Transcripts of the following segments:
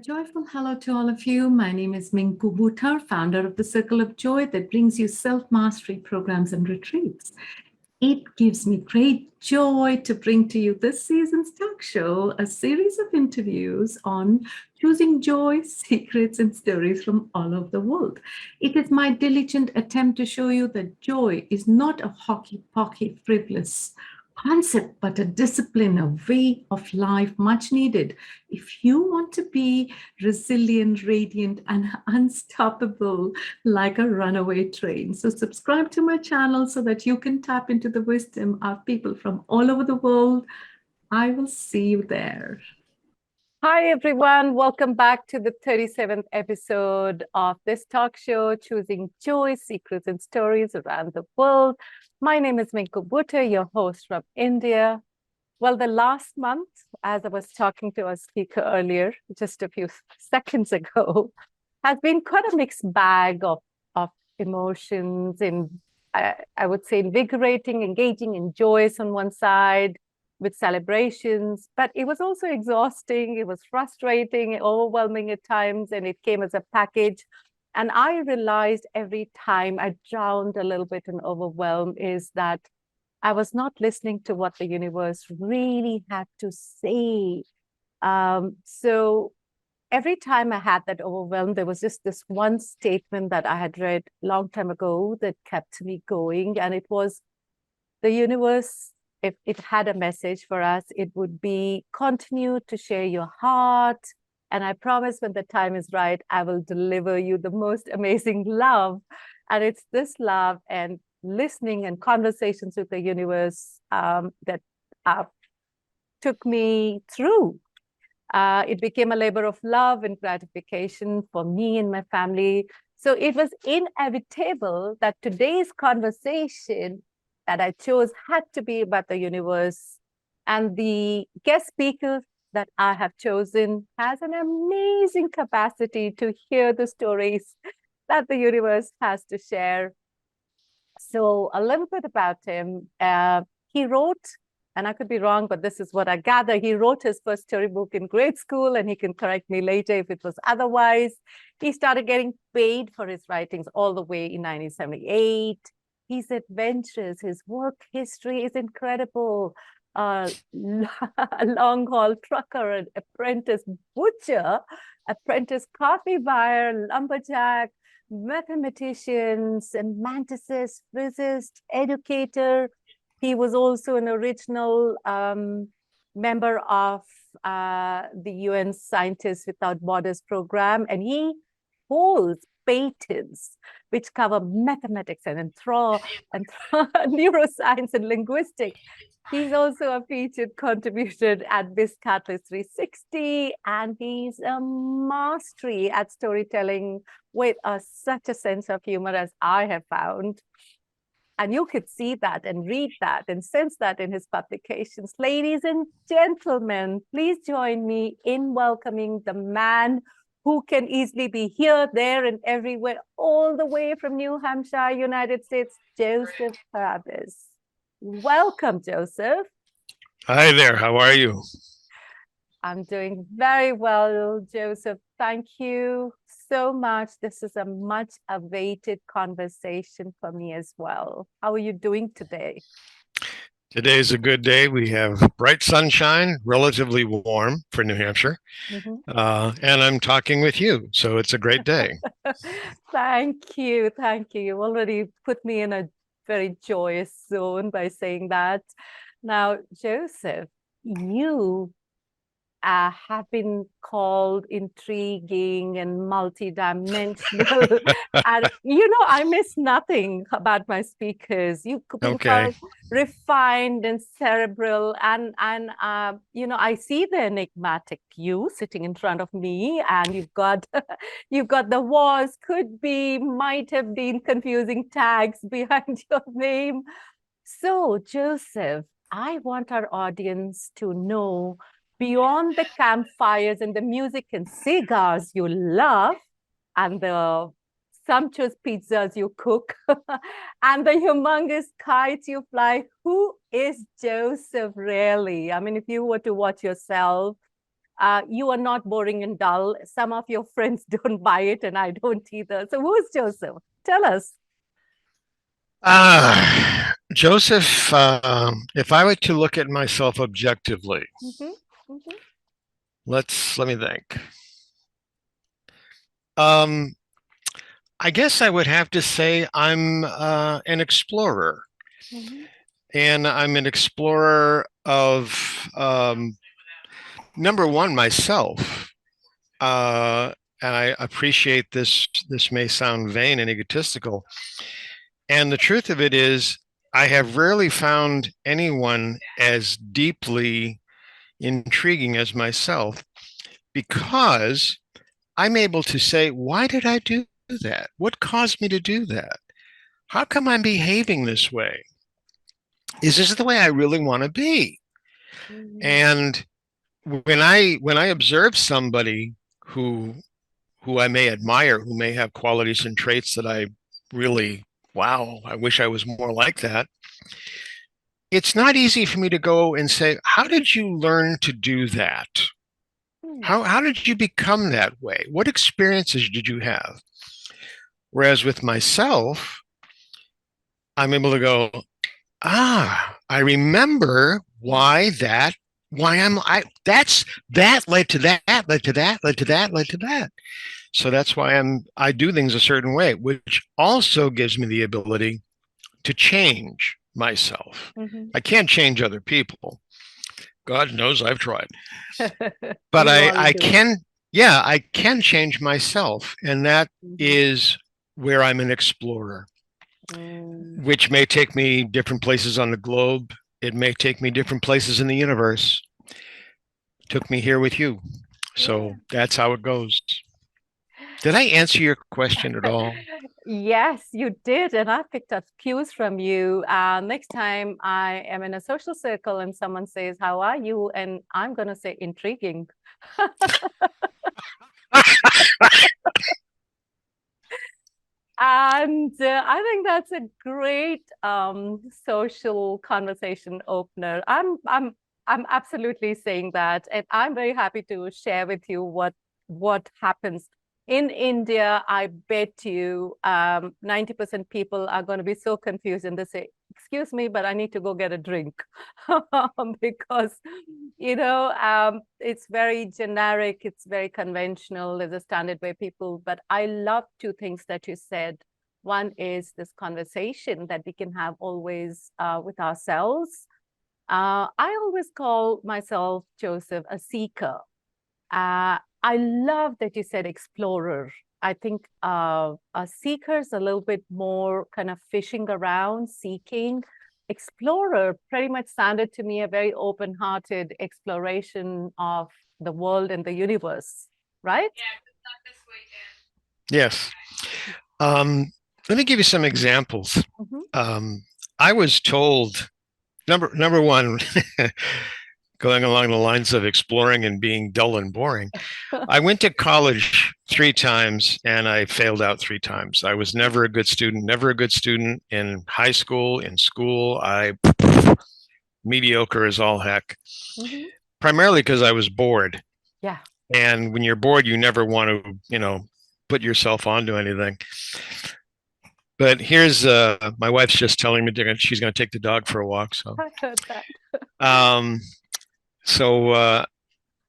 joyful hello to all of you. My name is Minnku, Buttar, founder of the Circle of Joy that brings you self-mastery programs and retreats. It gives me great joy to bring to you this season's talk show, a series of interviews on choosing joy, secrets, and stories from all over the world. It is my diligent attempt to show you that joy is not a hockey-pocky, frivolous concept, but a discipline, a way of life much needed. If you want to be resilient, radiant, and unstoppable like a runaway train. So subscribe to my channel so that you can tap into the wisdom of people from all over the world. I will see you there. Hi, everyone. Welcome back to the 37th episode of this talk show, Choosing Joy, Secrets and Stories Around the World. My name is Minnku Buttar, your host from India. Well, the last month, as I was talking to our speaker earlier, just a few seconds ago, has been quite a mixed bag of emotions and I would say invigorating, engaging, and joyous on one side, with celebrations, but it was also exhausting. It was frustrating, overwhelming at times, and it came as a package. And I realized every time I drowned a little bit in overwhelm is that I was not listening to what the universe really had to say. So every time I had that overwhelm, there was just this one statement that I had read a long time ago that kept me going. And it was, the universe, if it had a message for us, it would be continue to share your heart. And I promise when the time is right, I will deliver you the most amazing love. And it's this love and listening and conversations with the universe that took me through. It became a labor of love and gratification for me and my family. So it was inevitable that today's conversation that I chose had to be about the universe. And the guest speaker that I have chosen has an amazing capacity to hear the stories that the universe has to share. So a little bit about him. He wrote, and I could be wrong, but this is what I gather. He wrote his first storybook in grade school, and he can correct me later if it was otherwise. He started getting paid for his writings all the way in 1978. He's adventurous. His work history is incredible. A long-haul trucker, an apprentice butcher, apprentice coffee buyer, lumberjack, mathematician, semanticist, physicist, educator. He was also an original member of the UN Scientists Without Borders program, and he holds patents which cover mathematics and neuroscience and linguistics. He's also a featured contributor at BIZCATALYST 360, and he's a mastery at storytelling with such a sense of humor as I have found. And you could see that and read that and sense that in his publications. Ladies and gentlemen, please join me in welcoming the man who can easily be here, there, and everywhere, all the way from New Hampshire, United States, Joseph Carrabis. Welcome, Joseph. Hi there. How are you? I'm doing very well, Joseph. Thank you so much. This is a much awaited conversation for me as well. How are you doing today? Today's a good day. We have bright sunshine, relatively warm for New Hampshire, and I'm talking with you, so it's a great day. Thank you. Thank you. You already put me in a very joyous zone by saying that. Now, Joseph, you have been called intriguing and multidimensional. And, I miss nothing about my speakers. You've been called refined and cerebral. And I see the enigmatic you sitting in front of me, and you've got the was, could be, might have been confusing tags behind your name. So, Joseph, I want our audience to know, beyond the campfires and the music and cigars you love, and the sumptuous pizzas you cook, and the humongous kites you fly, who is Joseph really? I mean, if you were to watch yourself, You are not boring and dull. Some of your friends don't buy it, and I don't either. So who's Joseph? Tell us. Joseph, if I were to look at myself objectively, let me think. I guess I would have to say I'm an explorer. And I'm an explorer of, number one, myself. And I appreciate this. This may sound vain and egotistical. And the truth of it is, I have rarely found anyone as deeply intriguing as myself, because I'm able to say, why did I do that? What caused me to do that? How come I'm behaving this way? Is this the way I really want to be? And when I observe somebody who I may admire, who may have qualities and traits that I really, wow, I wish I was more like that, it's not easy for me to go and say, how did you learn to do that? How did you become that way? What experiences did you have? Whereas with myself, I'm able to go, I remember why that led to that, led to that, led to that, led to that. So that's why I do things a certain way, which also gives me the ability to change myself. I can't change other people. God knows I've tried. But I can, I can change myself. And that is where I'm an explorer, which may take me different places on the globe. It may take me different places in the universe. Took me here with you. So that's how it goes. Did I answer your question at all? Yes, you did. And I picked up cues from you. Next time I am in a social circle and someone says, how are you? And I'm going to say intriguing. And I think that's a great social conversation opener. I'm absolutely saying that, and I'm very happy to share with you what happens in India. I bet you 90% people are going to be so confused, and they say, "Excuse me, but I need to go get a drink," because it's very generic, it's very conventional. There's a standard way people. But I love two things that you said. One is this conversation that we can have always with ourselves. I always call myself, Joseph, a seeker. I love that you said explorer. I think a seeker is a little bit more kind of fishing around, seeking. Explorer pretty much sounded to me a very open-hearted exploration of the world and the universe, right? Yes. Let me give you some examples. I was told, number one, going along the lines of exploring and being dull and boring, I went to college 3 times and I failed out 3 times. I was never a good student, in high school, in school. Mediocre as all heck, primarily because I was bored. Yeah. And when you're bored, you never want to, put yourself onto anything. But here's my wife's just telling me she's going to take the dog for a walk. So I heard that.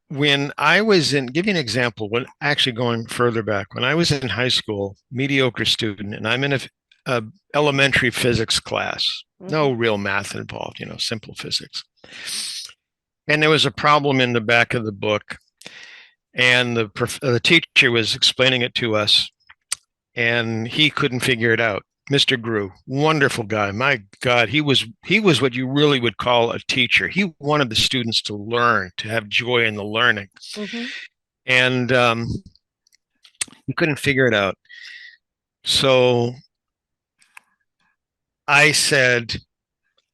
When I was give you an example, when actually going further back, when I was in high school, mediocre student, and I'm in a elementary physics class, no real math involved, simple physics. And there was a problem in the back of the book, and the teacher was explaining it to us, and he couldn't figure it out. Mr. Grew, wonderful guy. My God, he was what you really would call a teacher. He wanted the students to learn, to have joy in the learning. And he couldn't figure it out. So I said,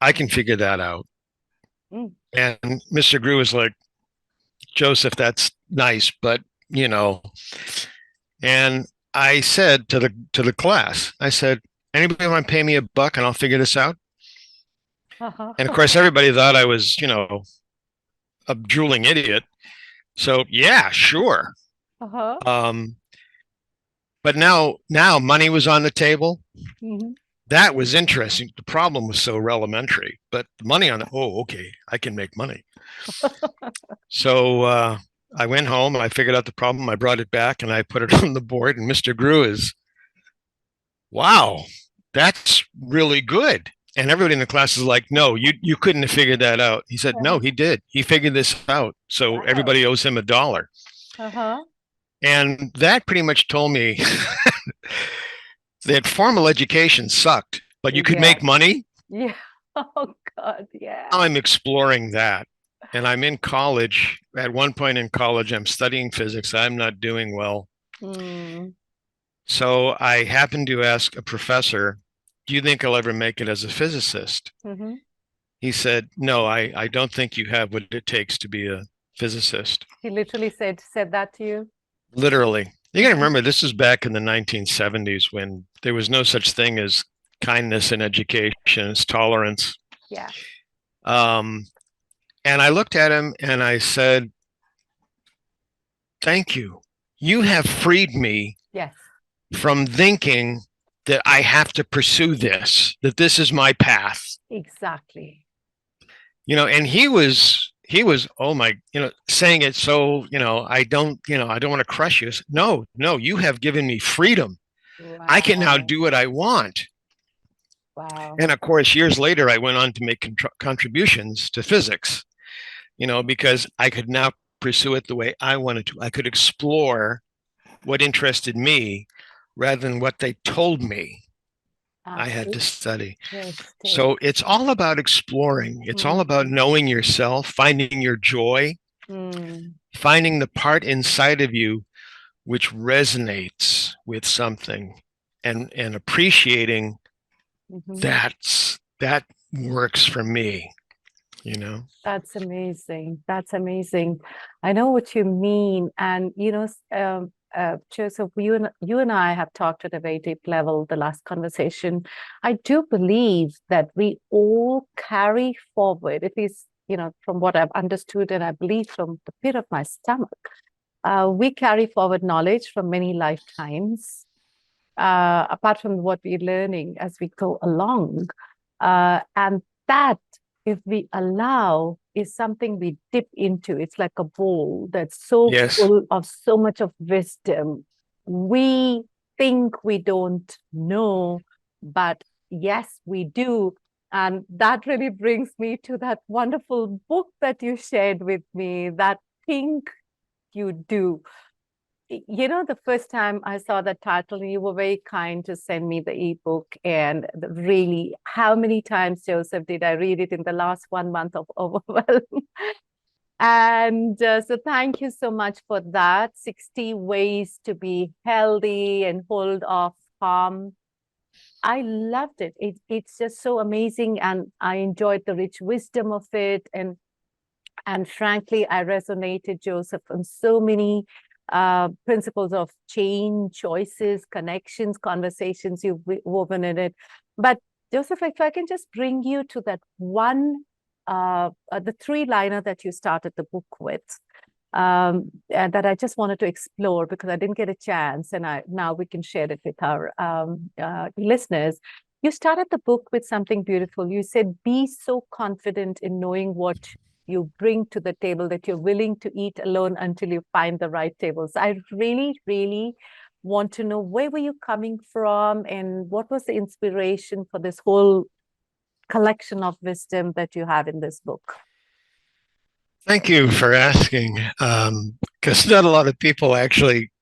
I can figure that out. And Mr. Grew was like, Joseph, that's nice, but and I said to the class, I said, anybody want to pay me $1 and I'll figure this out? And of course, everybody thought I was, a drooling idiot. So yeah, sure. Uh-huh. But now money was on the table. Mhm. That was interesting. The problem was so elementary, but money on the, oh, okay, I can make money. So I went home and I figured out the problem. I brought it back and I put it on the board. And Mr. Grew is, wow, that's really good. And everybody in the class is like, no, you couldn't have figured that out. He said, no, he did. He figured this out. So Wow. everybody owes him $1. Uh-huh. And that pretty much told me that formal education sucked, but you could Yeah. make money. Yeah. Oh God, yeah. Now I'm exploring that. And I'm in college. At one point in college, I'm studying physics. I'm not doing well. Mm. So I happened to ask a professor, do you think I'll ever make it as a physicist? Mm-hmm. He said, no, I don't think you have what it takes to be a physicist. He literally said that to you? Literally. You got to remember, this is back in the 1970s when there was no such thing as kindness in education, it's tolerance. Yeah. And I looked at him and I said, thank you. You have freed me Yes. from thinking that I have to pursue this, that this is my path. Exactly. And he was, oh my, saying it so, I don't want to crush you. No, you have given me freedom. Wow. I can now do what I want. Wow. And of course, years later, I went on to make contributions to physics, because I could now pursue it the way I wanted to. I could explore what interested me rather than what they told me I had to study. So it's all about exploring. It's all about knowing yourself, finding your joy, finding the part inside of you which resonates with something, and appreciating that works for me. That's amazing. That's amazing. I know what you mean. And, Joseph, you and I have talked at a very deep level the last conversation. I do believe that we all carry forward, at least, from what I've understood, and I believe from the pit of my stomach, we carry forward knowledge from many lifetimes, apart from what we're learning as we go along. And that, if we allow, is something we dip into. It's like a bowl that's so full of so much of wisdom. We think we don't know, but yes, we do. And that really brings me to that wonderful book that you shared with me, that Think You Do. The first time I saw that title, you were very kind to send me the ebook. And really, how many times, Joseph, did I read it in the last 1 month of overwhelm? And so thank you so much for that. 60 ways to be healthy and hold off harm. I loved it. It's just so amazing. And I enjoyed the rich wisdom of it. And frankly, I resonated, Joseph, on so many principles of change, choices, connections, conversations you've woven in it. But Joseph, if I can just bring you to that one, the three-liner that you started the book with, and that I just wanted to explore because I didn't get a chance, and now we can share it with our listeners. You started the book with something beautiful. You said, be so confident in knowing what you bring to the table that you're willing to eat alone until you find the right tables. I really, really want to know, where were you coming from and what was the inspiration for this whole collection of wisdom that you have in this book? Thank you for asking, because not a lot of people actually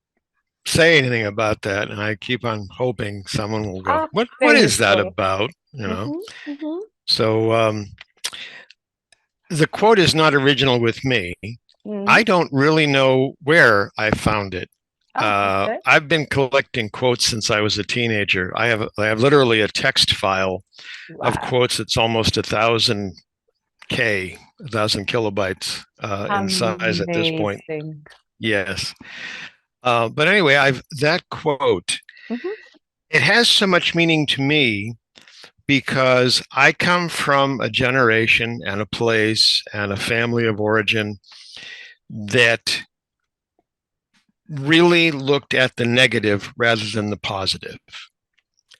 say anything about that, and I keep on hoping someone will go, what is that about? So the quote is not original with me. I don't really know where I found it. I've been collecting quotes since I was a teenager. I have literally a text file of quotes that's almost 1,000 kilobytes in size at this point. Yes. But anyway, that quote, it has so much meaning to me because I come from a generation and a place and a family of origin that really looked at the negative rather than the positive.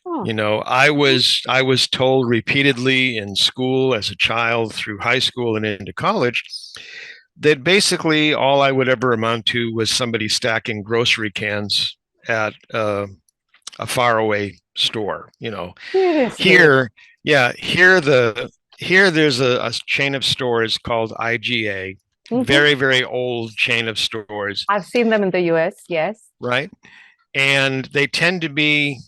Oh. You know, I was told repeatedly in school as a child through high school and into college that basically all I would ever amount to was somebody stacking grocery cans at a faraway store. You know, Seriously. here, yeah, here there's a chain of stores called IGA, very, very old chain of stores. I've seen them in the US, yes. Right. And they tend to be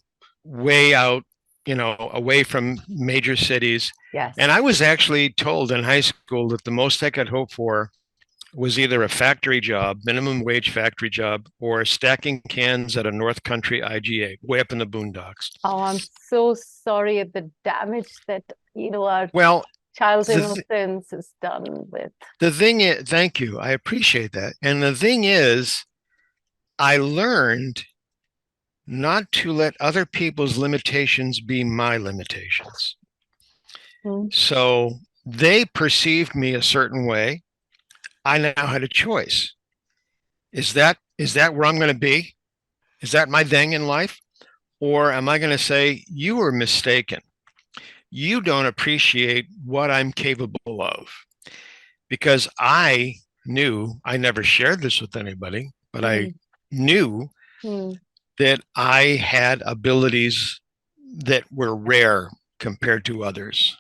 way out, you know, away from major cities. Yes. And I was actually told in high school that the most I could hope for was either a factory job, minimum wage factory job, or stacking cans at a North Country IGA, way up in the boondocks. Oh, I'm so sorry at the damage that, you know, our Well, child's innocence is done with. The thing is, thank you. I appreciate that. And the thing is, I learned not to let other people's limitations be my limitations. So they perceived me a certain way. I now had a choice. Is that where I'm going to be? Is that my thing in life? Or am I going to say, you were mistaken? You don't appreciate what I'm capable of. Because I knew, I never shared this with anybody, but I knew that I had abilities that were rare compared to others.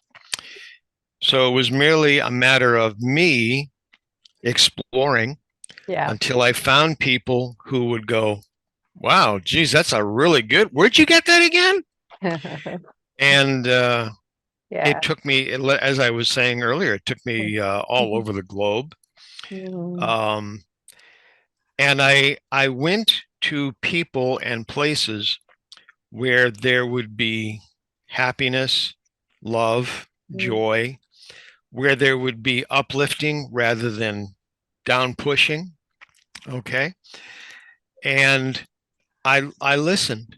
So it was merely a matter of me exploring until I found people who would go, wow, geez, that's a really good, where'd you get that again? And it took me, as I was saying earlier, it took me all over the globe. And I went to people and places where there would be happiness, love, joy, where there would be uplifting rather than down pushing. Okay. And I listened.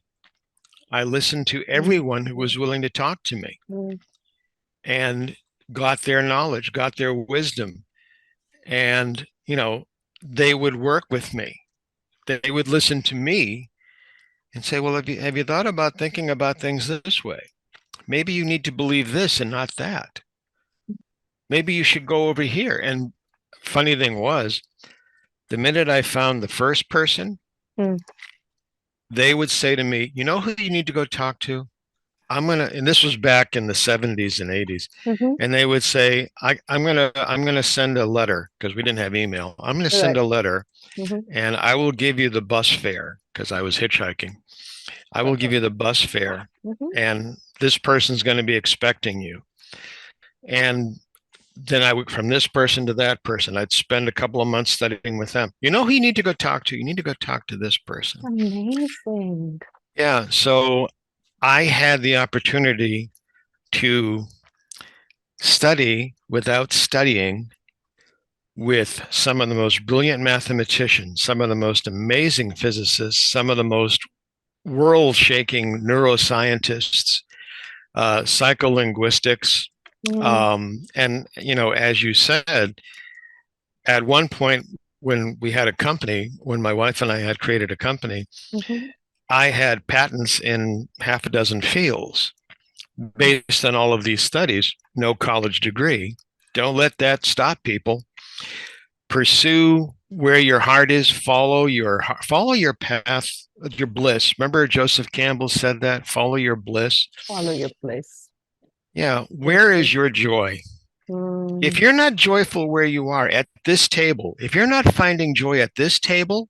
I listened to everyone who was willing to talk to me and got their knowledge, got their wisdom. And, you know, they would work with me. They would listen to me and say, well, have you thought about thinking about things this way? Maybe you need to believe this and not that. Maybe you should go over here. And funny thing was, the minute I found the first person, they would say to me, you know who you need to go talk to? And this was back in the 70s and 80s. And they would say, I'm gonna send a letter, because we didn't have email. I'm gonna send a letter and I will give you the bus fare, because I was hitchhiking. I will give you the bus fare and this person's going to be expecting you. And then I would, from this person to that person, I'd spend a couple of months studying with them. You know who you need to go talk to? You need to go talk to this person. Amazing. Yeah. So I had the opportunity to study without studying with some of the most brilliant mathematicians, some of the most amazing physicists, some of the most world-shaking neuroscientists, psycholinguistics. And, you know, as you said, at one point when we had a company, when my wife and I had created a company, I had patents in half a dozen fields based on all of these studies, no college degree. Don't let that stop people. Pursue where your heart is, follow your path, your bliss. Remember Joseph Campbell said that, follow your bliss. Follow your bliss. Yeah. Where is your joy? If you're not joyful where you are at this table, if you're not finding joy at this table,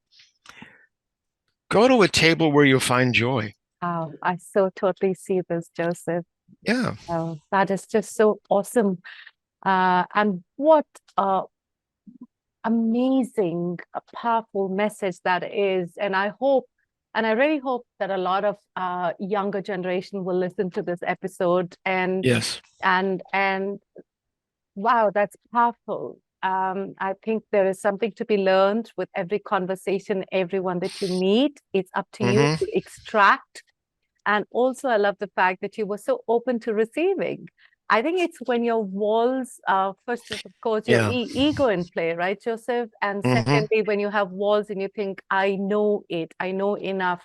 go to a table where you'll find joy. Oh, I so totally see this, Joseph. Yeah. Oh, that is just so awesome. And what amazing, powerful message that is. And I hope, and I really hope that a lot of younger generation will listen to this episode. And yes, and wow, that's powerful. I think there is something to be learned with every conversation, everyone that you meet. It's up to you to extract. And also, I love the fact that you were so open to receiving. I think it's when your walls, first of course, your Yeah. ego in play, right, Joseph? And secondly, when you have walls and you think, I know it, I know enough.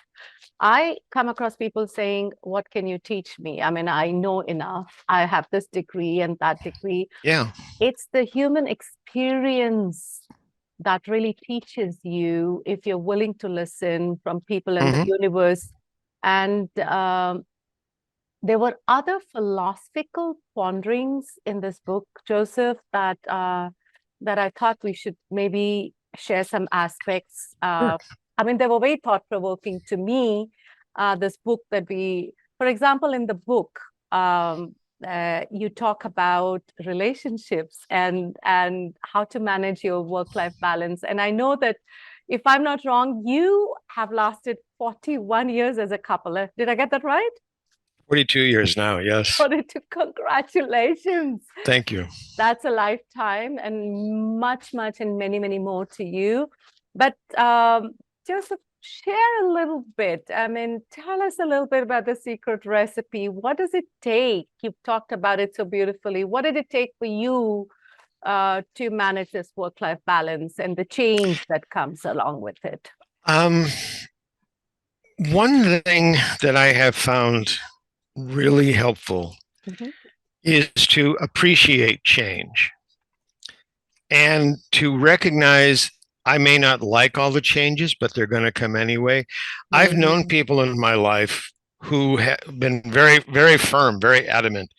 I come across people saying, what can you teach me? I mean, I know enough. I have this degree and that degree. Yeah. It's the human experience that really teaches you if you're willing to listen from people in the universe. And there were other philosophical ponderings in this book, Joseph, that I thought we should maybe share some aspects. Sure. I mean, they were very thought-provoking to me. This book that for example, in the book, you talk about relationships and how to manage your work-life balance. And I know that, if I'm not wrong, you have lasted 41 years as a couple. Did I get that right? 42 years now. Yes. Congratulations. Thank you. That's a lifetime, and much, much, and many, many more to you. But Joseph, share a little bit. I mean, tell us a little bit about the secret recipe. What does it take? You've talked about it so beautifully. What did it take for you to manage this work-life balance and the change that comes along with it? One thing that I have found really helpful is to appreciate change and to recognize I may not like all the changes, but they're going to come anyway. I've known people in my life who have been very, very firm, very adamant.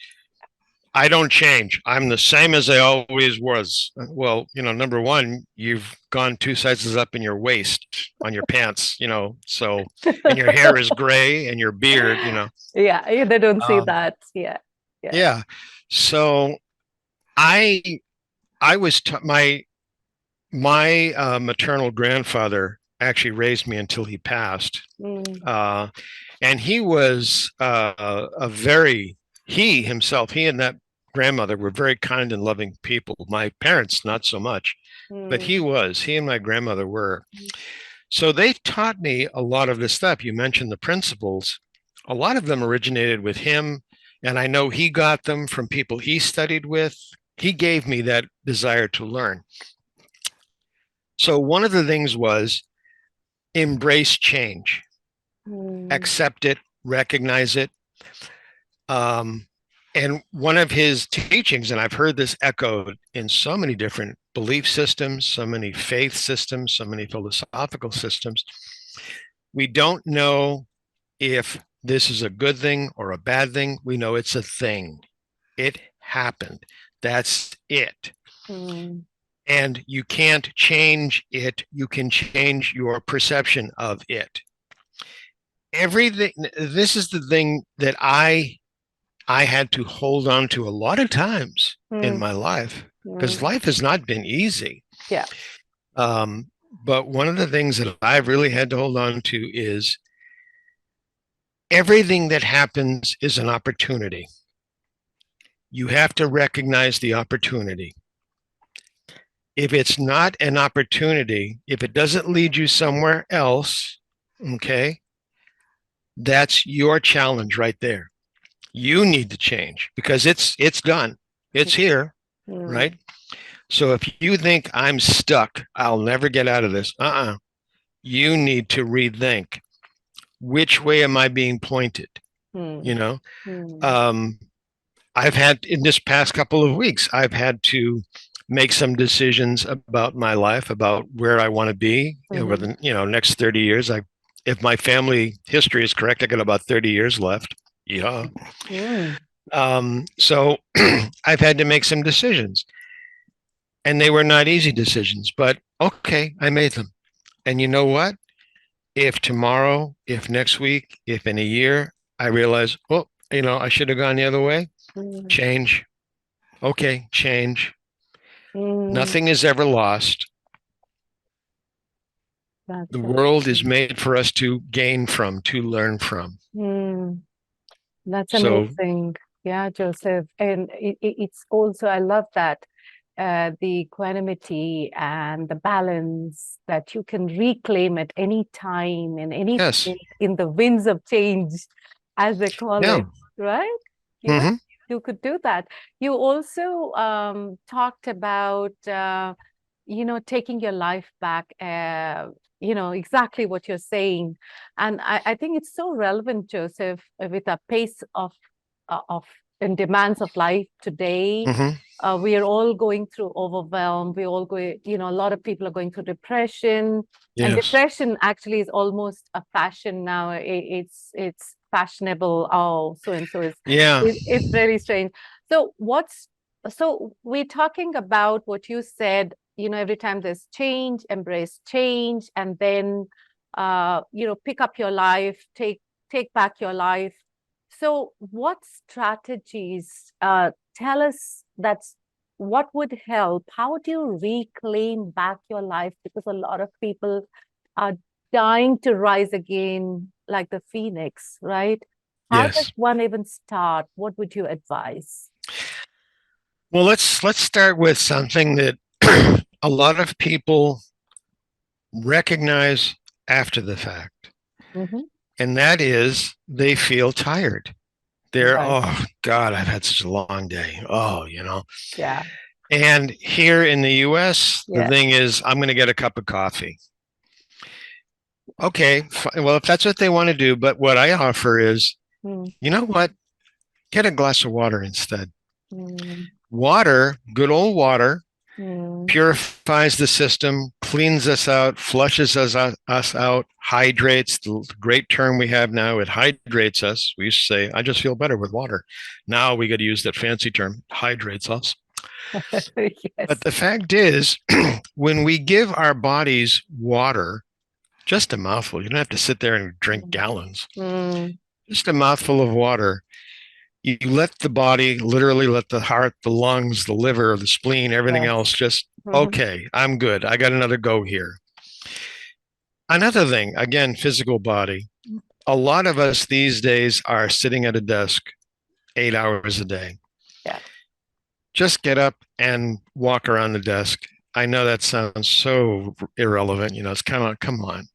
I don't change. I'm the same as I always was. Well, number one, you've gone 2 sizes up in your waist on your pants, so, and your hair is gray and your beard, Yeah, they don't see that. Yeah. Yeah. So I was my maternal grandfather actually raised me until he passed. And he was he and that grandmother were very kind and loving people. My parents, not so much, but he and my grandmother were. So they taught me a lot of this stuff. You mentioned the principles. A lot of them originated with him. And I know he got them from people he studied with. He gave me that desire to learn. So one of the things was embrace change, accept it, recognize it. And one of his teachings, and I've heard this echoed in so many different belief systems, so many faith systems, so many philosophical systems, we don't know if this is a good thing or a bad thing. We know it's a thing. It happened. That's it. And you can't change it. You can change your perception of it. Everything. This is the thing that I had to hold on to a lot of times in my life, because life has not been easy. Yeah. But one of the things that I've really had to hold on to is everything that happens is an opportunity. You have to recognize the opportunity. If it's not an opportunity, if it doesn't lead you somewhere else, okay, that's your challenge right there. You need to change because it's done. It's here, right? So if you think I'm stuck, I'll never get out of this. You need to rethink. Which way am I being pointed? I've had, in this past couple of weeks, I've had to make some decisions about my life, about where I want to be over the next 30 years. If my family history is correct, I got about 30 years left. Yeah. So I've had to make some decisions, and they were not easy decisions, but okay, I made them. And you know what? If tomorrow, if next week, if in a year, I realize, I should have gone the other way, change. Okay, change. Nothing is ever lost. The world is made for us to gain from, to learn from. That's amazing. Yeah, Joseph. And it's also, I love that, the equanimity and the balance that you can reclaim at any time and any in the winds of change, as they call it, right? Yeah. you could do that. You also talked about, taking your life back, exactly what you're saying. And I think it's so relevant, Joseph, with the pace of and demands of life today. Mhm. We are all going through overwhelm. We all go, a lot of people are going through depression. And Yes. depression actually is almost a fashion now. It's fashionable. Oh, so and so is. Yeah. It's very strange. So we're talking about what you said. Every time there's change, embrace change, and then pick up your life, take back your life. So what strategies tell us what would help? How do you reclaim back your life? Because a lot of people are dying to rise again, like the phoenix, right? How does Yes. one even start? What would you advise? Well, let's start with something that a lot of people recognize after the fact, Mhm. and that is they feel tired. They're, Right. oh God, I've had such a long day. Oh, Yeah. And here in the US, the Yeah. thing is, I'm going to get a cup of coffee. Okay, well, if that's what they want to do, but what I offer is, Mm, you know what? Get a glass of water instead. mm, Water, good old water, mm. purifies the system, cleans us out, flushes us out, hydrates. The great term we have now, it hydrates us. We used to say, I just feel better with water. Now we got to use that fancy term, hydrates us. But Yes. the fact is, when we give our bodies water, just a mouthful, you don't have to sit there and drink Mm, gallons, mm. just a mouthful of water. You let the body, literally let the heart, the lungs, the liver, the spleen, everything Yes. else just, Mhm. okay, I'm good. I got another go here. Another thing, again, physical body. A lot of us these days are sitting at a desk 8 hours a day. Yeah. Just get up and walk around the desk. I know that sounds so irrelevant. It's kind of, come on,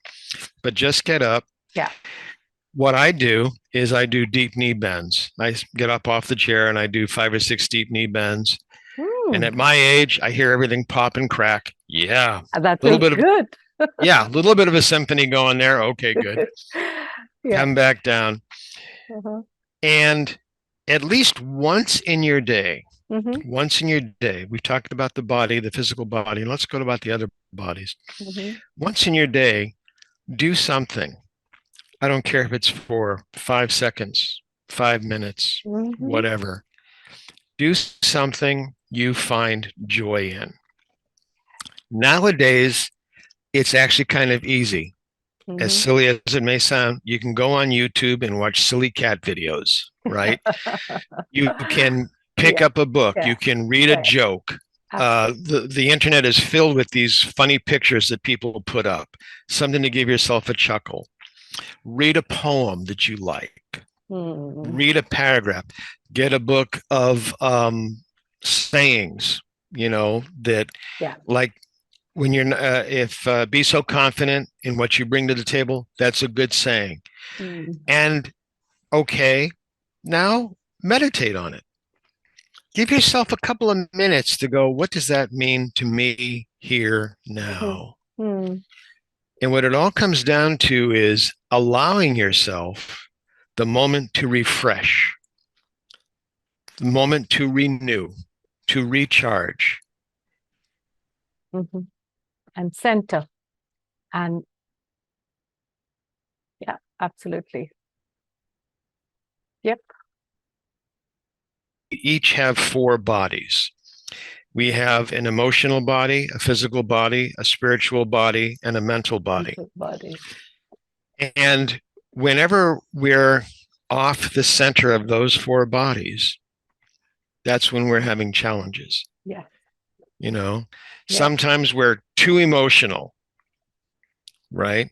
but just get up. Yeah. What I do is I do deep knee bends. I get up off the chair and I do 5 or 6 deep knee bends. And at Mm. my age, I hear everything pop and crack. Yeah. That A little feels bit of, good. yeah, a little bit of a symphony going there. Okay, good. Yeah. Come back down. Uh-huh. And at least once in your day, Mm-hmm. we've talked about the body, the physical body, and let's go about the other bodies. Mm-hmm. Once in your day, do something. I don't care if it's for 5 seconds, 5 minutes, Mm-hmm. whatever. Do something you find joy in. Nowadays, it's actually kind of easy. As Mm-hmm. silly as it may sound, you can go on YouTube and watch silly cat videos, right? You can pick Yeah. up a book. Yeah. You can read a Yeah. joke. Absolutely. The internet is filled with these funny pictures that people put up, something to give yourself a chuckle. Read a poem that you like. Mm. Read a paragraph. Get a book of sayings, that Yeah. like when you're, be so confident in what you bring to the table, that's a good saying. Mm. And okay, now meditate on it. Give yourself a couple of minutes to go, what does that mean to me here Mm-hmm. now? Mm. And what it all comes down to is allowing yourself the moment to refresh, the moment to renew, to recharge. Mm-hmm. And center. And yeah, absolutely. Yep. We each have 4 bodies. We have an emotional body, a physical body, a spiritual body, and a mental body. Mental body. And whenever we're off the center of those 4 bodies, that's when we're having challenges. Yeah. Yeah. Sometimes Sometimes we're too emotional, right?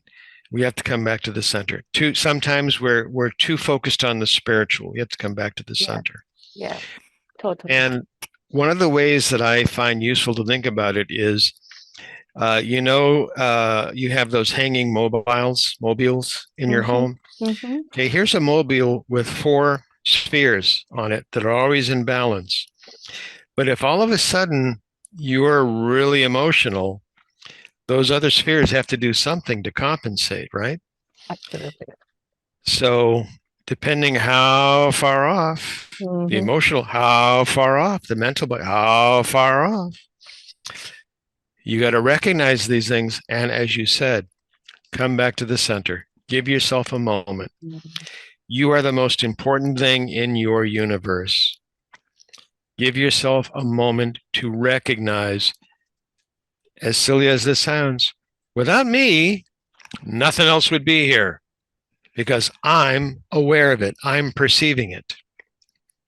We have to come back to the center. Sometimes we're too focused on the spiritual. We have to come back to the Yeah. center. Yeah. Totally. And one of the ways that I find useful to think about it is, you have those hanging mobiles in your Mm-hmm. home. Mm-hmm. Okay, here's a mobile with 4 spheres on it that are always in balance. But if all of a sudden you're really emotional, those other spheres have to do something to compensate, right? Absolutely. So depending how far off, the emotional, how far off, the mental, but how far off, you got to recognize these things. And as you said, come back to the center. Give yourself a moment. You are the most important thing in your universe. Give yourself a moment to recognize, as silly as this sounds, without me, nothing else would be here because I'm aware of it. I'm perceiving it.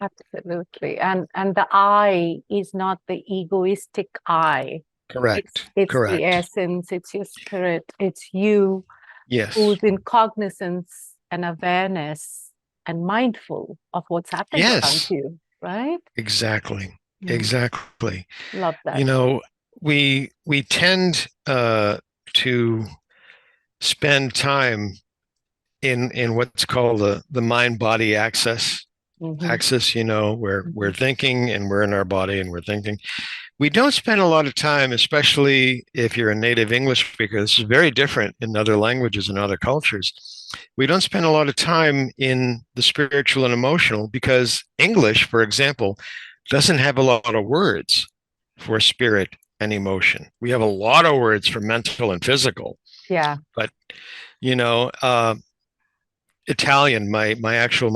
Absolutely. And the I is not the egoistic I. Correct. It's Correct. the essence, it's your spirit, it's you Yes. who's in cognizance and awareness and mindful of what's happening around you, right? Exactly. Exactly. Love that. You know, we tend to spend time in what's called the mind-body axis. You know, where we're thinking and we're in our body and we're thinking. We don't spend a lot of time, especially if you're a native English speaker. This is very different in other languages and other cultures. We don't spend a lot of time in the spiritual and emotional because English, for example, doesn't have a lot of words for spirit and emotion. We have a lot of words for mental and physical. Yeah. But, you know, Italian, my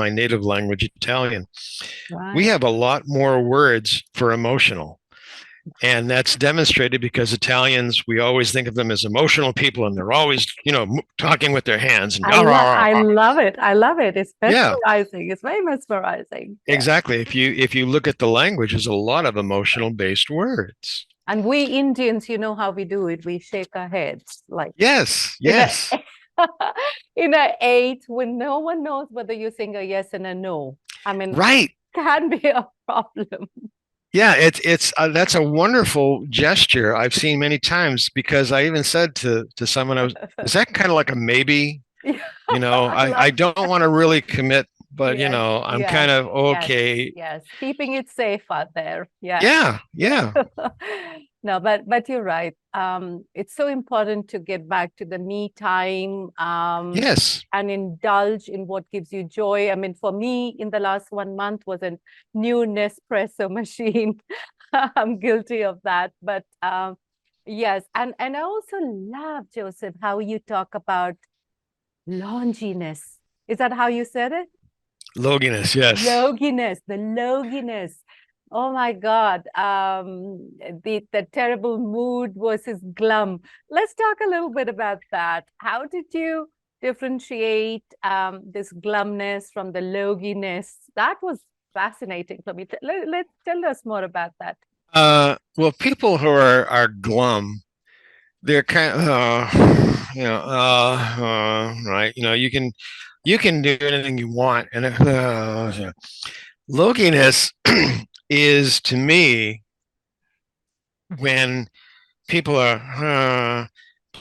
native language, Italian, we have a lot more words for emotional. And that's demonstrated because Italians, we always think of them as emotional people, and they're always, you know, talking with their hands. And I love it. I love it. It's mesmerizing. It's very mesmerizing. Exactly. If you look at the language, there's a lot of emotional based words. And we Indians, you know how we do it. We shake our heads like yes. In a 8 when no one knows whether you're saying a yes and a no. I mean, can be a problem. Yeah, it's that's a wonderful gesture I've seen many times because I even said to someone, is that kind of like a maybe? You know, I don't want to really commit, but you know, I'm kind of okay. Yes, keeping it safe out there. Yeah. No, but you're right. It's so important to get back to the me time. And indulge in what gives you joy. I mean, for me, in the last 1 month was a new Nespresso machine. I'm guilty of that. But yes, and I also love, Joseph, how you talk about longiness. Is that how you said it? Loginess, yes. Loginess, the loginess. Oh my God. The terrible mood versus glum. Let's talk a little bit about that. How did you differentiate this glumness from the loginess? That was fascinating for me. Let's tell us more about that. Well, people who are glum, they're kind of, right. You know, you can do anything you want. And loginess is, to me, when people are,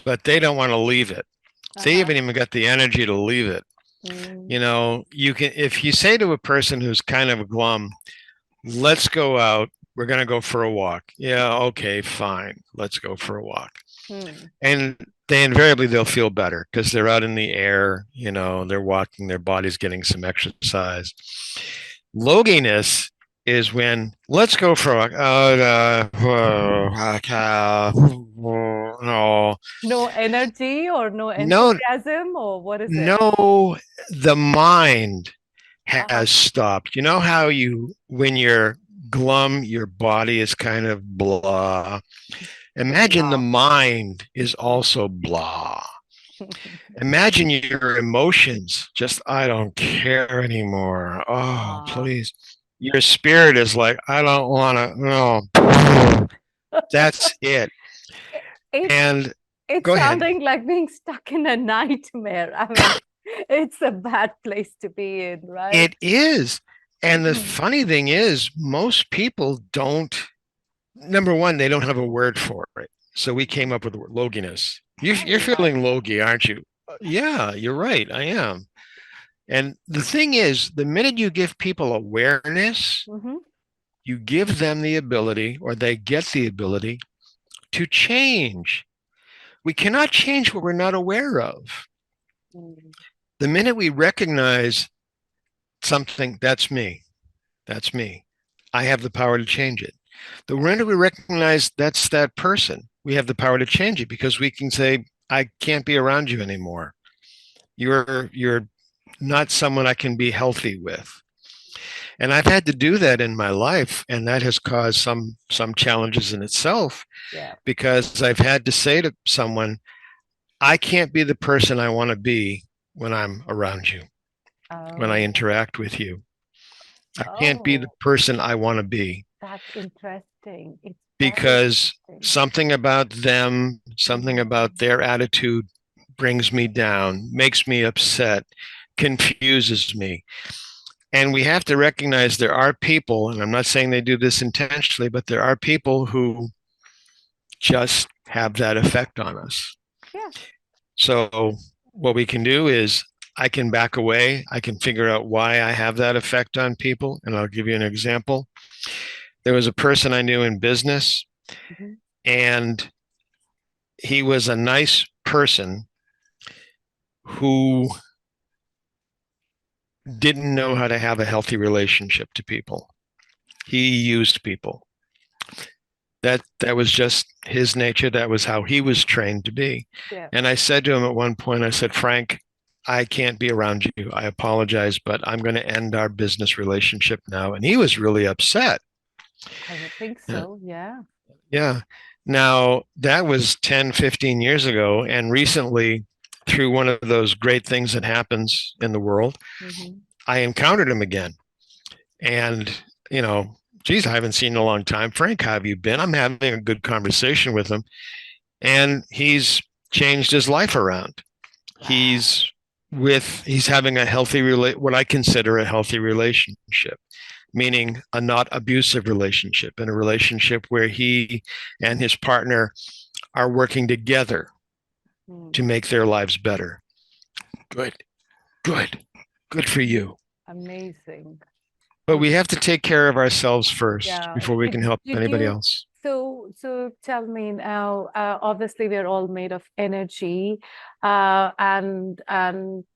but they don't want to leave it. They haven't even got the energy to leave it. You know, you can, if you say to a person who's kind of glum, let's go out, we're going to go for a walk. Yeah, okay, fine. Let's go for a walk. And they'll feel better because they're out in the air, you know, they're walking, their body's getting some exercise. Loginess is when let's go for a no energy or no enthusiasm or what is it? No, the mind has stopped. You know how when you're glum, your body is kind of blah. Imagine the mind is also blah. Imagine your emotions, just, I don't care anymore. Oh, please. Your spirit is like, I don't want to, no. That's it. It's sounding like being stuck in a nightmare. I mean, it's a bad place to be in, right? It is. And the funny thing is, most people don't, number one, they don't have a word for it. So we came up with the word loginess. You're feeling logy, aren't you? Yeah, you're right. I am. And the thing is, the minute you give people awareness, you give them the ability, or they get the ability to change. We cannot change what we're not aware of. The minute we recognize something, that's me, I have the power to change it. The minute we recognize that's that person, we have the power to change it, because we can say, I can't be around you anymore. You're not someone I can be healthy with. And I've had to do that in my life, and that has caused some challenges in itself, because I've had to say to someone, I can't be the person I want to be when I'm around you, when I interact with you. I can't be the person I want to be. That's interesting. Because something about them, something about their attitude brings me down, makes me upset, confuses me. And we have to recognize there are people, and I'm not saying they do this intentionally, but there are people who just have that effect on us. Yeah. So what we can do is, I can back away. I can figure out why I have that effect on people. And I'll give you an example. There was a person I knew in business, and he was a nice person who didn't know how to have a healthy relationship to people. He used people. That was just his nature. That was how he was trained to be. Yeah. And I said to him at one point, I said, Frank, I can't be around you. I apologize, but I'm going to end our business relationship now. And he was really upset. I would think so. Yeah. Yeah. Now, that was 10, 15 years ago. And recently, through one of those great things that happens in the world, I encountered him again. And, geez, I haven't seen him in a long time. Frank, how have you been? I'm having a good conversation with him. And he's changed his life around. He's having a healthy, what I consider a healthy relationship, meaning a not abusive relationship, and a relationship where he and his partner are working together to make their lives better. Good for you. Amazing. But we have to take care of ourselves first before we can help anybody else. So tell me now, obviously we're all made of energy, and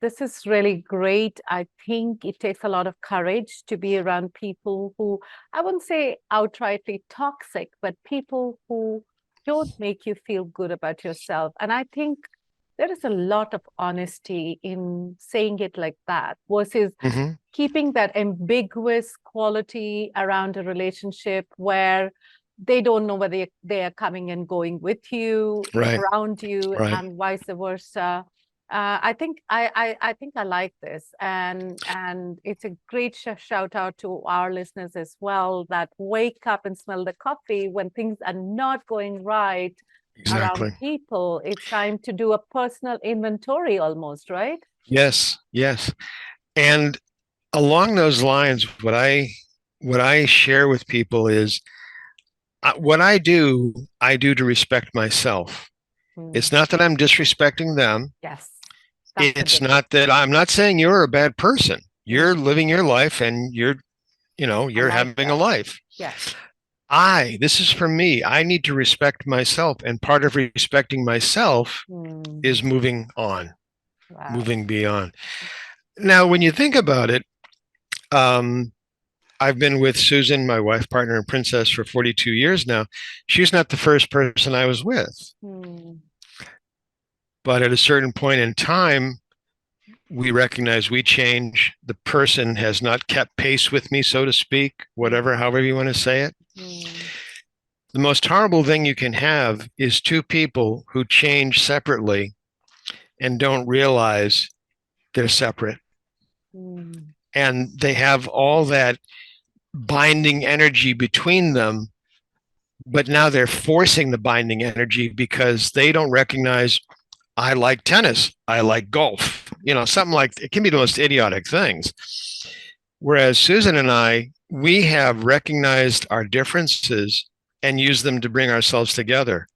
this is really great. I think it takes a lot of courage to be around people who, I wouldn't say outrightly toxic, but people who don't make you feel good about yourself. And I think there is a lot of honesty in saying it like that versus keeping that ambiguous quality around a relationship where they don't know whether they are coming and going with you, around you, and vice versa. I think I like this, and it's a great shout out to our listeners as well, that wake up and smell the coffee when things are not going right around people. It's time to do a personal inventory almost, right? Yes. And along those lines, what I share with people is, what I do to respect myself. It's not that I'm disrespecting them. Yes. It's not that I'm not saying you're a bad person. You're living your life, and you're having a life. Yes. This is for me. I need to respect myself. And part of respecting myself is moving on, moving beyond. Now, when you think about it, I've been with Susan, my wife, partner, and princess, for 42 years now. She's not the first person I was with. But at a certain point in time, we recognize we change. The person has not kept pace with me, so to speak, however you want to say it. The most horrible thing you can have is two people who change separately and don't realize they're separate. And they have all that binding energy between them, but now they're forcing the binding energy because they don't recognize, I like tennis, I like golf, something like, it can be the most idiotic things. Whereas Susan and I, we have recognized our differences and used them to bring ourselves together.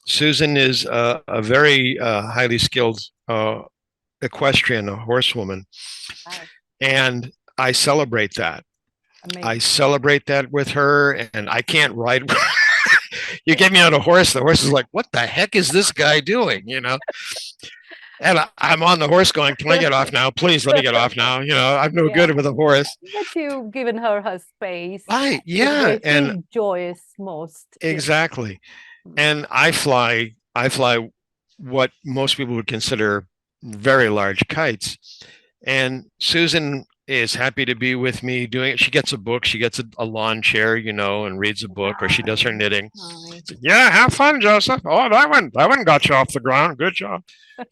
Susan is a very highly skilled equestrian, a horsewoman, Wow. and I celebrate that. Amazing. I celebrate that with her, and I can't ride. You get me on a horse, the horse is like, what the heck is this guy doing? And I'm on the horse going, can I get off now? Please let me get off now. I'm no good with a horse. But you've given her space. Right. In Yeah. where And she's joyous most. exactly. And I fly what most people would consider very large kites. And Susan is happy to be with me doing it. She gets a book, she gets a lawn chair, and reads a book, or she does her knitting. Yeah, have fun, Joseph. Oh, that one got you off the ground. Good job.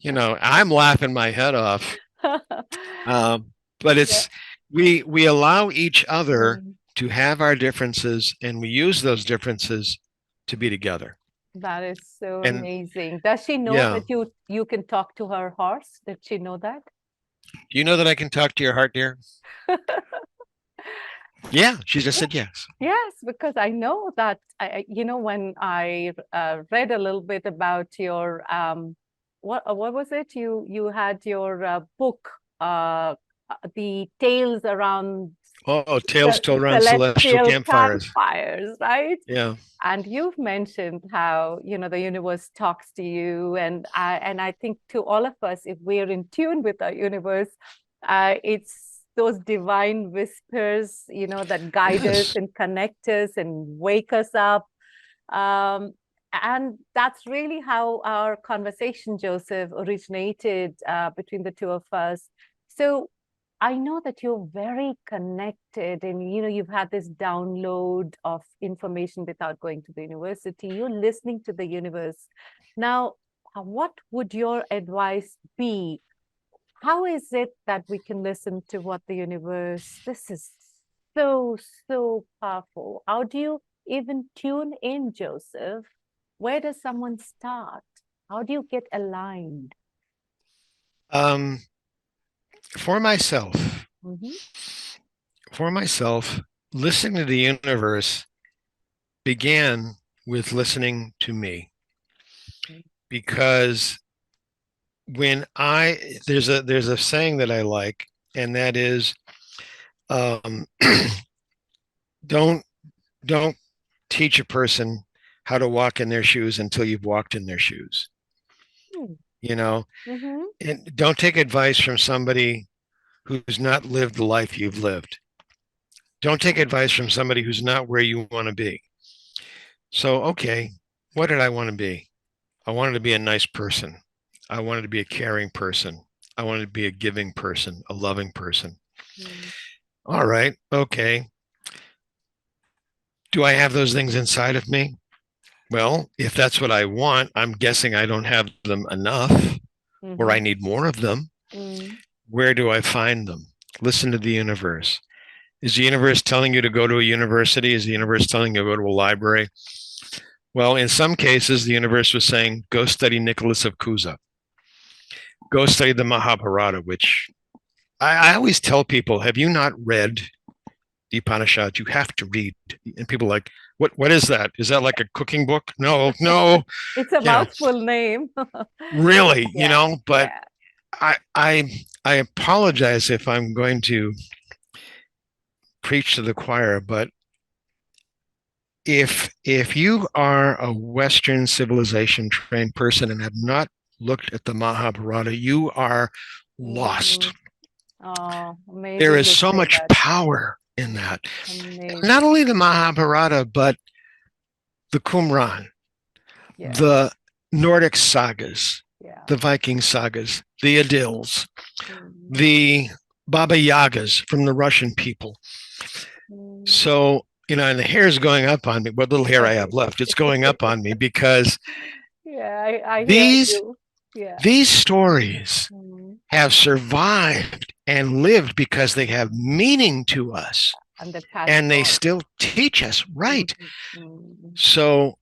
I'm laughing my head off. But it's we allow each other to have our differences, and we use those differences to be together. That is so amazing. Does she know that you can talk to her horse? Did she know that? Do you know that I can talk to your heart, dear? Yeah, she just said yes. Yes, because I know that, when I read a little bit about your, what was it? You had your book, the Tales Around Tales Told Round Celestial Campfires. Right? Yeah. And you've mentioned how, the universe talks to you. And I think to all of us, if we're in tune with our universe, it's those divine whispers, that guide us and connect us and wake us up. And that's really how our conversation, Joseph, originated between the two of us. So I know that you're very connected and, you've had this download of information without going to the university. You're listening to the universe. Now, what would your advice be? How is it that we can listen to what the universe, this is so powerful. How do you even tune in, Joseph? Where does someone start? How do you get aligned? For myself, listening to the universe began with listening to me, because when there's a saying that I like, and that is, don't teach a person how to walk in their shoes until you've walked in their shoes. And don't take advice from somebody who's not lived the life you've lived. Don't take advice from somebody who's not where you want to be. So, okay, what did I want to be? I wanted to be a nice person. I wanted to be a caring person. I wanted to be a giving person, a loving person. All right, okay. Do I have those things inside of me? Well, if that's what I want, I'm guessing I don't have them enough, or I need more of them. Where do I find them? Listen to the universe. Is the universe telling you to go to a university? Is the universe telling you to go to a library? Well, in some cases, the universe was saying, go study Nicholas of Cusa. Go study the Mahabharata, which I always tell people, have you not read the Upanishads? You have to read. And people are like, what is that? Is that like a cooking book? No. It's a mouthful name. Really, but I apologize if I'm going to preach to the choir, but if you are a Western civilization trained person and have not looked at the Mahabharata, you are lost. Oh, amazing. There is so much power in that. Amazing. Not only the Mahabharata, but the Qumran, the Nordic sagas, the Viking sagas, the Adils, the Baba Yagas from the Russian people. So, and the hair is going up on me. What little hair I have left, it's going up on me because I these stories have survived and lived because they have meaning to us, and they still teach us, right? So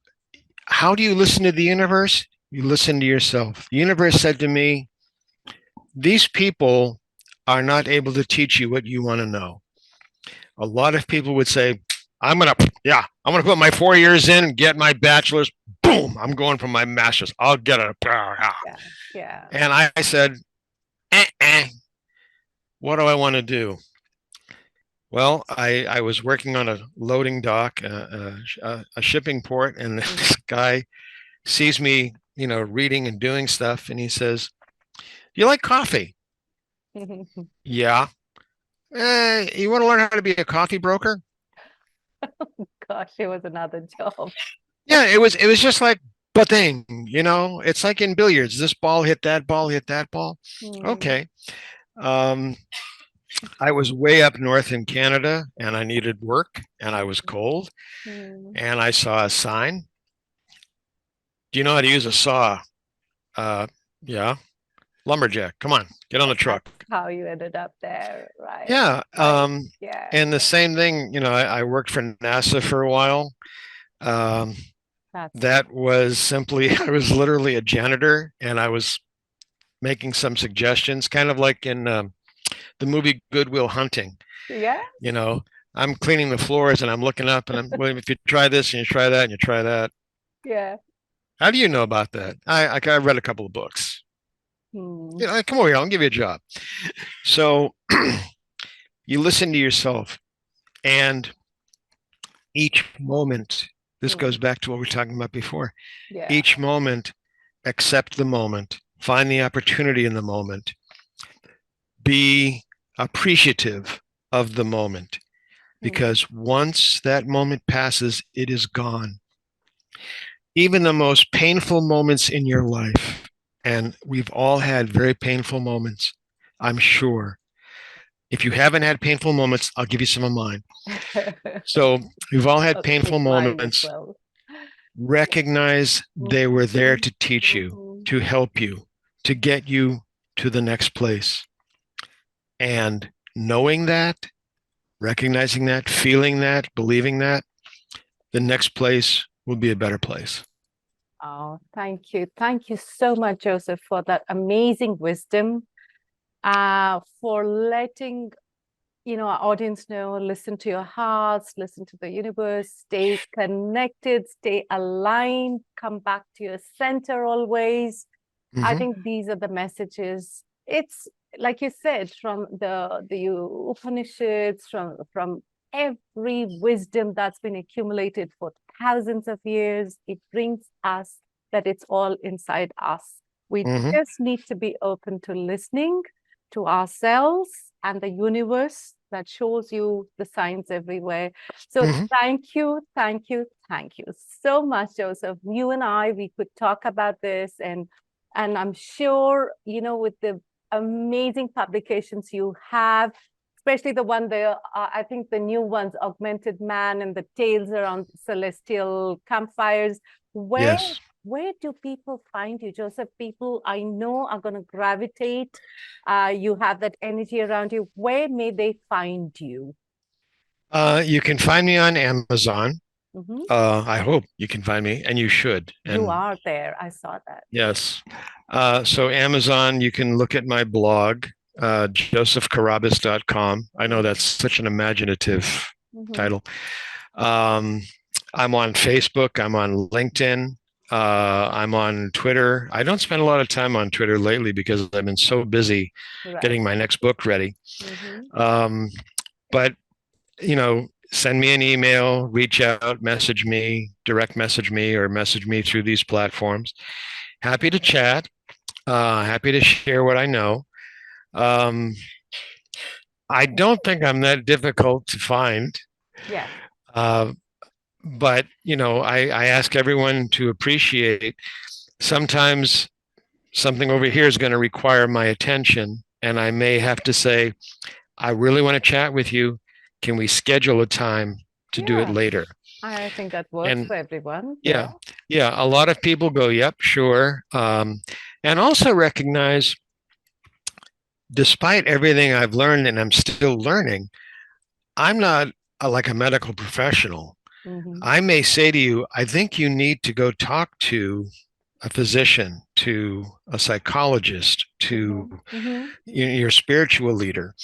how do you listen to the universe? You listen to yourself. The universe said to me, these people are not able to teach you what you want to know. A lot of people would say, I'm going to put my 4 years in and get my bachelor's. Boom, I'm going for my master's. I'll get it. And I said, What do I want to do? Well, I was working on a loading dock, a shipping port, and this guy sees me, reading and doing stuff, and he says, "Do you like coffee?" Yeah. You want to learn how to be a coffee broker? Gosh, it was another job. Yeah, it was just like, but then, it's like in billiards. This ball hit that ball, hit that ball. Okay. I was way up north in Canada and I needed work and I was cold and I saw a sign. Do you know how to use a saw? Yeah. Lumberjack. Come on, get on the truck. That's how you ended up there, right? Yeah. Right. Yeah. And the same thing, I worked for NASA for a while. That was simply, I was literally a janitor and I was making some suggestions, kind of like in the movie Good Will Hunting. Yeah. I'm cleaning the floors and I'm looking up and well, if you try this and you try that and you try that. Yeah. How do you know about that? I read a couple of books. Come over here, I'll give you a job. So you listen to yourself and each moment, this goes back to what we were talking about before. Yeah. Each moment, accept the moment, find the opportunity in the moment, be appreciative of the moment, because once that moment passes, it is gone. Even the most painful moments in your life, and we've all had very painful moments, I'm sure. If you haven't had painful moments, I'll give you some of mine. So we've all had painful moments. Well. Recognize they were there to teach you, to help you, to get you to the next place. And knowing that, recognizing that, feeling that, believing that, the next place will be a better place. Oh, thank you. Thank you so much, Joseph, for that amazing wisdom, for letting our audience know, listen to your hearts, listen to the universe, stay connected, stay aligned, come back to your center always. I think these are the messages. It's like you said, from the Upanishads, from every wisdom that's been accumulated for thousands of years, it brings us that it's all inside us. We just need to be open to listening to ourselves and the universe that shows you the signs everywhere. So thank you so much, Joseph. You and I, we could talk about this, and I'm sure, with the amazing publications you have, especially the one there, I think the new ones, Augmented Men and the Tales Around Celestial Campfires. Where do people find you, Joseph? People I know are going to gravitate. You have that energy around you. Where may they find you? You can find me on Amazon. I hope you can find me, and you should. And you are there. I saw that. Yes. So Amazon, you can look at my blog, josephcarrabis.com. I know that's such an imaginative title. I'm on Facebook. I'm on LinkedIn. I'm on Twitter. I don't spend a lot of time on Twitter lately because I've been so busy getting my next book ready. But, send me an email, reach out, message me, direct message me, or message me through these platforms. Happy to chat. Happy to share what I know. I don't think I'm that difficult to find. Yeah. But, I ask everyone to appreciate sometimes something over here is going to require my attention. And I may have to say, I really want to chat with you. Can we schedule a time to do it later? I think that works for everyone. Yeah. A lot of people go, yep, sure. And also recognize, despite everything I've learned and I'm still learning, I'm not like a medical professional. I may say to you, I think you need to go talk to a physician, to a psychologist, to your spiritual leader,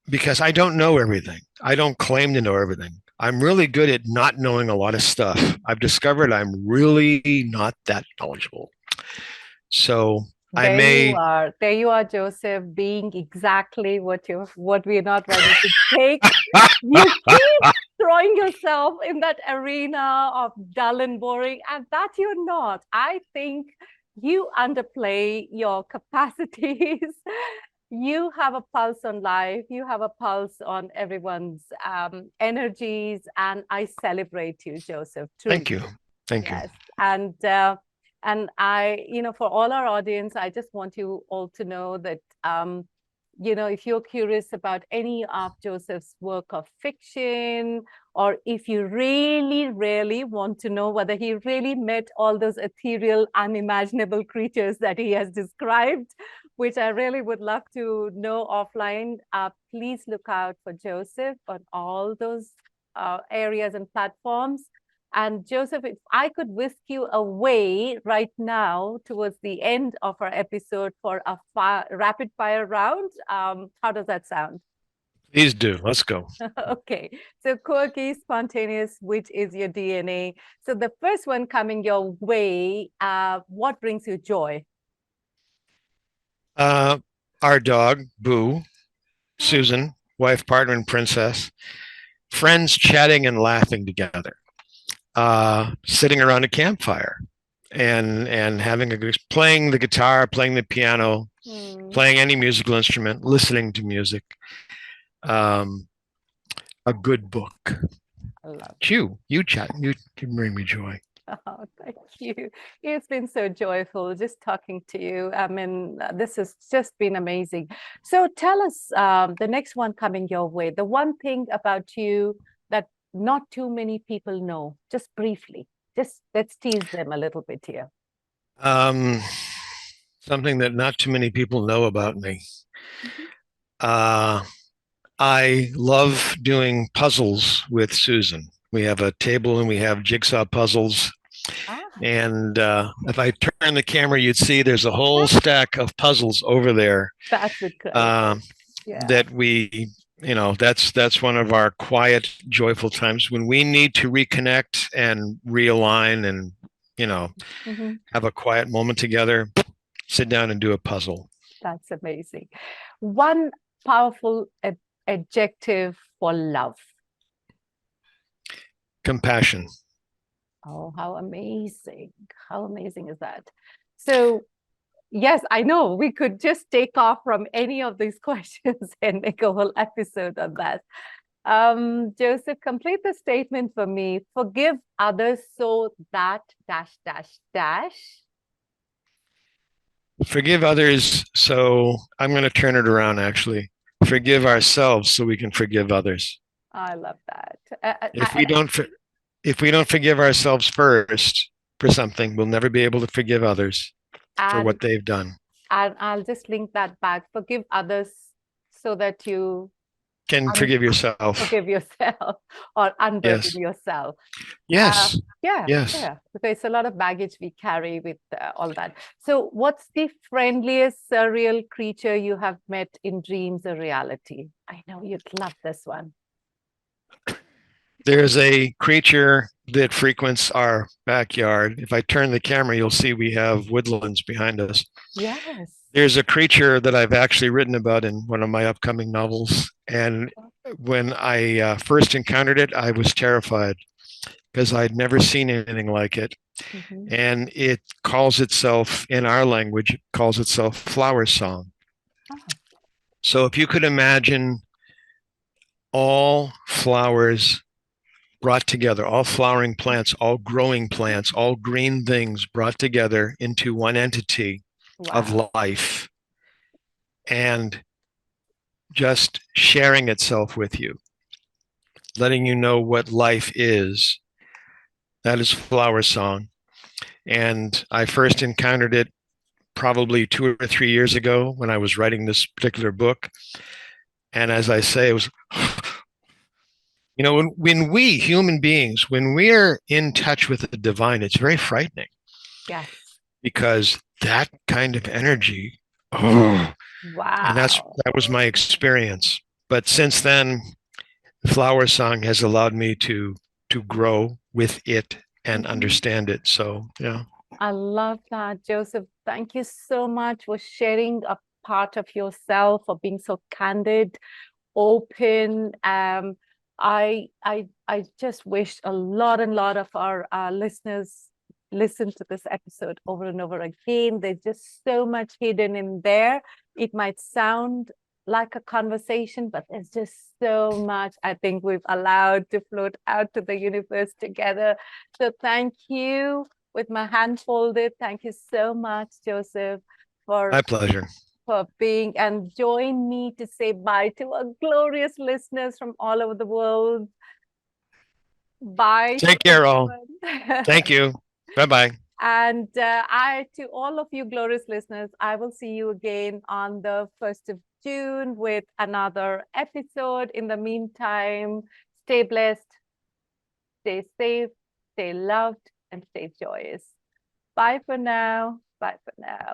because I don't know everything. I don't claim to know everything. I'm really good at not knowing a lot of stuff. I've discovered I'm really not that knowledgeable. So I There you may, are. There you are, Joseph, being exactly what we're not ready to take. You keep throwing yourself in that arena of dull and boring, and that you're not. I think you underplay your capacities. You have a pulse on life. You have a pulse on everyone's energies, and I celebrate you, Joseph. thank Truly. you. Thank you. Yes. And I, for all our audience, I just want you all to know that, if you're curious about any of Joseph's work of fiction, or if you really, really want to know whether he really met all those ethereal, unimaginable creatures that he has described, which I really would love to know offline, please look out for Joseph on all those areas and platforms. And Joseph, if I could whisk you away right now towards the end of our episode for a rapid fire round, how does that sound? Please do. Let's go. Okay. So quirky, spontaneous, which is your DNA? So the first one coming your way, what brings you joy? Our dog, Boo, Susan, wife, partner, and princess, friends chatting and laughing together, sitting around a campfire and having playing the guitar, playing the piano, playing any musical instrument, listening to music, a good book. I love You chat, you can bring me joy. Oh, thank you. It's been so joyful just talking to you. I mean, this has just been amazing. So tell us the next one coming your way, the one thing about you that not too many people know, just briefly. Just let's tease them a little bit here. Something that not too many people know about me. I love doing puzzles with Susan. We have a table and we have jigsaw puzzles. And if I turn the camera, you'd see there's a whole stack of puzzles over there. That's incredible. That we, that's one of our quiet, joyful times when we need to reconnect and realign and, have a quiet moment together, sit down and do a puzzle. That's amazing. One powerful adjective for love. Compassion. Oh, how amazing. How amazing is that? So, yes, I know we could just take off from any of these questions and make a whole episode on that. Joseph, complete the statement for me. Forgive others so that ... Forgive others. So I'm going to turn it around, actually. Forgive ourselves so we can forgive others. I love that. If we don't forgive ourselves first for something, we'll never be able to forgive others for what they've done. And I'll just link that back. Forgive others so that you can forgive yourself. Forgive yourself or unburden yourself. Yes. Yes. Because it's a lot of baggage we carry with all that. So what's the friendliest surreal creature you have met in dreams or reality? I know you'd love this one. There's a creature that frequents our backyard. If I turn the camera, you'll see we have woodlands behind us. Yes. There's a creature that I've actually written about in one of my upcoming novels. And when I first encountered it, I was terrified because I'd never seen anything like it. And it calls itself, in our language, calls itself flower song. So if you could imagine all flowers brought together, all flowering plants, all growing plants, all green things brought together into one entity of life and just sharing itself with you, letting you know what life is. That is flower song. And I first encountered it probably 2 or 3 years ago when I was writing this particular book. And as I say, it was, when we human beings, when we're in touch with the divine, it's very frightening. Yes. Because that kind of energy, and that was my experience. But since then, flower song has allowed me to grow with it and understand it. So, yeah. I love that, Joseph. Thank you so much for sharing a part of yourself, for being so candid, open. I just wish a lot of our listeners listen to this episode over and over again. There's just so much hidden in there. It might sound like a conversation, but there's just so much I think we've allowed to float out to the universe together. So thank you. With my hand folded, thank you so much, Joseph, My pleasure. for being, and join me to say bye to our glorious listeners from all over the world. Bye. Take care, all. Thank you. Bye-bye. And to all of you glorious listeners, I will see you again on the 1st of June with another episode. In the meantime, stay blessed, stay safe, stay loved, and stay joyous. Bye for now. Bye for now.